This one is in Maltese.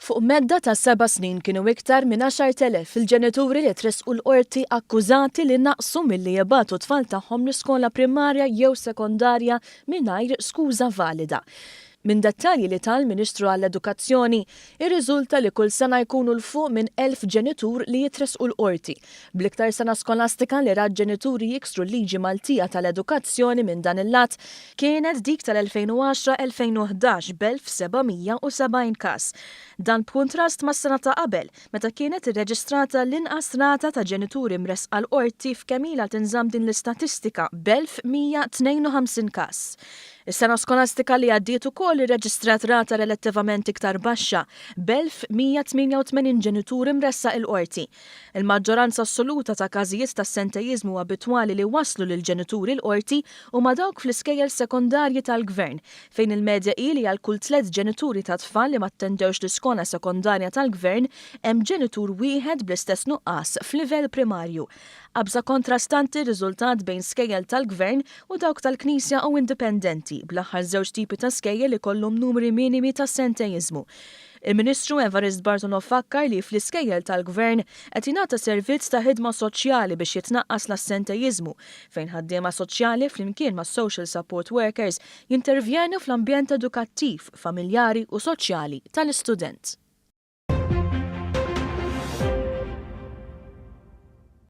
Fuq medda ta' 7 snin kienu iktar minn 10,000 il-ġenituri li tresqu l-qorti akkużati li naqsu milli jibatu tfal tagħhom l-iskola primarja jew sekondarja mingħajr skuża valida. Min dettalji li tal-Ministru għall-Edukazzjoni, irriżulta li kull sena jkunu l-fuq minn 1000 ġenitur li jitresqu l-qorti. Bl-iktar sena skolastika li rad ġenituri jiksru l-liġi Maltija tal-edukazzjoni minn dan il-lat kienet dik tal-2010-2011 b'1770 każ. Dan b'kuntrast ma' sena ta' qabel, meta kienet irreġistrata l-inqas rata ta' ġenituri mresqa l-qorti f'kemm ilha tinżamm din l-istatistika b'1152 każ. Is-sena skolastika li għaddiet ukoll irreġistrat rata relattivament iktar baxxa b'1188 ġenitur imressaq il-qorti. Il-maġġoranza assoluta ta' każijiet ta' sentejiżmu abitwali li waslu lil ġenituri l-qorti huma dawk fl-iskejjel sekondarji tal-Gvern, fejn il-medja ili għal kull 3 ġenituri ta' tfal li ma ttendewx l-iskola sekondarja tal-Gvern hemm ġenitur wieħed bl-istess nuqqas f'livell primarju. Qabża kontrastanti riżultat bejn skejjel tal-Gvern u dawk tal-Knisja u indipendenti, bl-aħħar żewġ tipi ta' skejjel li kollhom numri minimi ta' sentejiżmu. Il-Ministru Evarist Bartonov fakkar li fl-iskejjel tal-Gvern qed jingħata servizz ta' ħidma soċjali biex jitnaqqas l-assentejiżmu, fejn ħaddiema soċjali flimkien ma' social support workers jintervjenu fl-ambjent edukattiv, familjari u soċjali tal-istudent.